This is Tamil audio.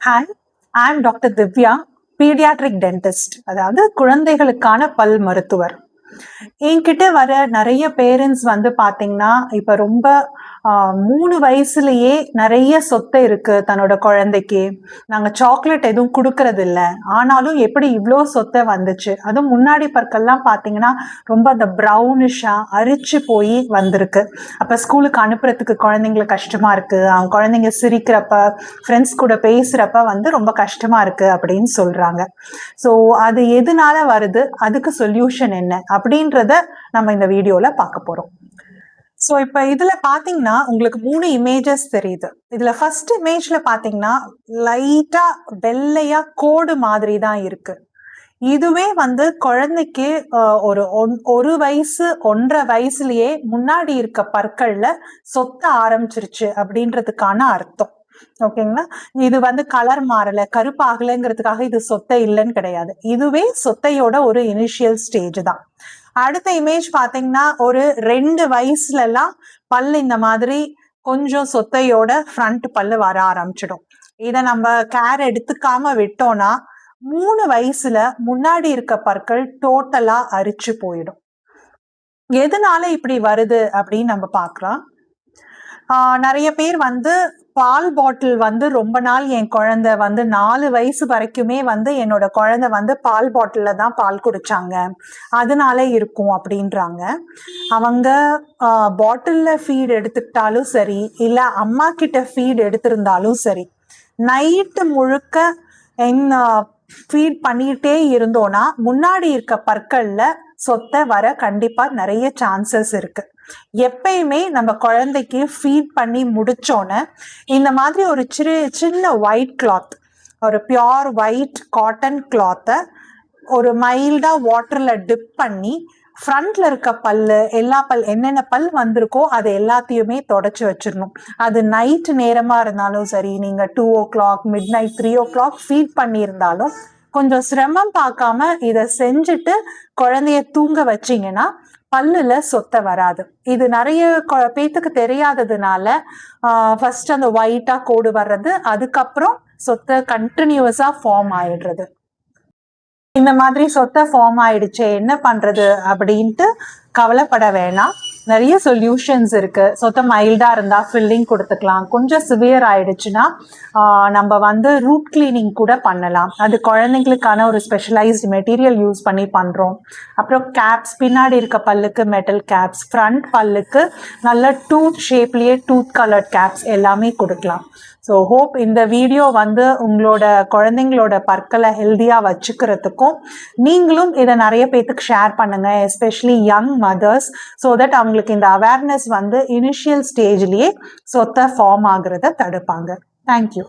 Hi, I'm Dr. Divya, pediatric dentist. அதாவது குழந்தைகளுக்கான பல் மருத்துவர். என்கிட்ட வர நிறைய பேரண்ட்ஸ் வந்து பாத்தீங்கன்னா இப்ப ரொம்ப 3 வயசுலயே நிறைய சொத்தை இருக்கு தன்னோட குழந்தைக்கு. நாங்க சாக்லேட் எதுவும் கொடுக்கறது இல்ல. ஆனாலும் எப்படி இவ்ளோ சொத்தை வந்துச்சு? அதுவும் முன்னாடி பற்கள்லாம் பாத்தீங்கன்னா ரொம்ப அந்த ப்ரௌனிஷா அரிச்சு போய் வந்திருக்கு. அப்ப ஸ்கூலுக்கு அனுப்புறதுக்கு குழந்தைங்களுக்கு கஷ்டமா இருக்கு. அவங்க குழந்தைங்க சிரிக்கிறப்ப ஃப்ரெண்ட்ஸ் கூட பேசுறப்ப வந்து ரொம்ப கஷ்டமா இருக்கு அப்படின்னு சொல்றாங்க. ஸோ அது எதனால வருது, அதுக்கு சொல்யூஷன் என்ன அப்படின்றத நம்ம இந்த வீடியோல பார்க்க போறோம். ஸோ இப்போ இதுல பாத்தீங்கன்னா உங்களுக்கு 3 இமேஜஸ் தெரியுது. இதுல ஃபர்ஸ்ட் இமேஜ்ல பாத்தீங்கன்னா லைட்டா வெள்ளையா கோடு மாதிரி தான் இருக்கு. இதுவே வந்து குழந்தைக்கு ஒரு வயசு 1.5 வயசுலயே முன்னாடி இருக்க பற்கள்ல சொத்த ஆரம்பிச்சிருச்சு அப்படின்றதுக்கான அர்த்தம். ஓகேங்களா? இது வந்து கலர் மாறல, கருப்பாகலைங்கிறதுக்காக இது சொத்தை இல்லைன்னு கிடையாது. இதுவே சொத்தையோட ஒரு இனிஷியல் ஸ்டேஜ் தான். அடுத்த இமேஜ் பாத்தீங்கன்னா ஒரு 2 வயசுல எல்லாம் பல்லு இந்த மாதிரி கொஞ்சம் சொத்தையோட ஃப்ரண்ட் பல்லு வர ஆரம்பிச்சிடும். இதை நம்ம கேர் எடுத்துக்காம விட்டோம்னா 3 வயசுல முன்னாடி இருக்க பற்கள் டோட்டலா அரிச்சு போயிடும். எதனால இப்படி வருது அப்படின்னு நம்ம பார்க்கலாம். நிறைய பேர் வந்து பால் பாட்டில் வந்து ரொம்ப நாள் என் குழந்தை வந்து 4 வயசு வரைக்குமே வந்து என்னோட குழந்தை வந்து பால் பாட்டில்ல தான் பால் குடிச்சாங்க, அதனால இருக்கும் அப்படின்றாங்க. அவங்க பாட்டில்ல ஃபீட் எடுத்துக்கிட்டாலும் சரி, இல்லை அம்மா கிட்ட ஃபீட் எடுத்திருந்தாலும் சரி, நைட்டு முழுக்க என்ன ஃபீட் பண்ணிட்டே இருந்தோம்னா முன்னாடி இருக்க பற்கள்ல சொத்தை வர கண்டிப்பா நிறைய சான்சஸ் இருக்கு. எப்பயுமே நம்ம குழந்தைக்கு ஃபீட் பண்ணி முடிச்சோன்னு இந்த மாதிரி ஒரு சின்ன ஒயிட் கிளாத், ஒரு பியோர் ஒயிட் காட்டன் கிளாத்தை ஒரு மைல்டா வாட்டர்ல டிப் பண்ணி ஃப்ரண்ட்ல இருக்க பல்லு என்னென்ன பல் வந்திருக்கோ அது எல்லாத்தையுமே தொடச்சி வச்சிடணும். அது நைட் நேரமா இருந்தாலும் சரி, நீங்க 2 o'clock midnight 3 o'clock ஃபீட் பண்ணியிருந்தாலும் கொஞ்சம் சிரமம் பார்க்காம இதை செஞ்சுட்டு குழந்தைய தூங்க வச்சிங்கன்னா பல்லுல சொத்தை வராது. இது நிறைய பேத்துக்கு தெரியாததுனால ஃபர்ஸ்ட் அந்த ஒயிட்டா கோடு வர்றது, அதுக்கப்புறம் சொத்தை கண்டினியூஸா ஃபார்ம் ஆயிடுறது. இந்த மாதிரி சொத்தை ஃபார்ம் ஆயிடுச்சு என்ன பண்றது அப்படின்ட்டு கவலைப்பட வேணாம். நிறைய சொல்யூஷன்ஸ் இருக்கு. சொத்தை மைல்டா இருந்தா ஃபில்லிங் கொடுத்துக்கலாம். கொஞ்சம் சிவியர் ஆயிடுச்சுன்னா நம்ம வந்து ரூட் கிளீனிங் கூட பண்ணலாம். அது குழந்தைங்களுக்கான ஒரு ஸ்பெஷலைஸ்டு மெட்டீரியல் யூஸ் பண்ணி பண்றோம். அப்புறம் கேப்ஸ், பின்னாடி இருக்க பல்லுக்கு மெட்டல் கேப்ஸ், ஃப்ரண்ட் பல்லுக்கு நல்ல டூத் ஷேப்லயே டூத் கலர்ட் கேப்ஸ் எல்லாமே கொடுக்கலாம். ஸோ ஹோப் இந்த வீடியோ வந்து உங்களோட குழந்தைங்களோட பற்களை ஹெல்த்தியாக வச்சுக்கிறதுக்கும், நீங்களும் இதை நிறைய பேத்துக்கு ஷேர் பண்ணுங்க, especially young mothers, so that அவங்களுக்கு இந்த அவேர்னஸ் வந்து இனிஷியல் ஸ்டேஜ்லேயே சொத்தை ஃபார்ம் ஆகுறத தடுப்பாங்க. தேங்க்யூ.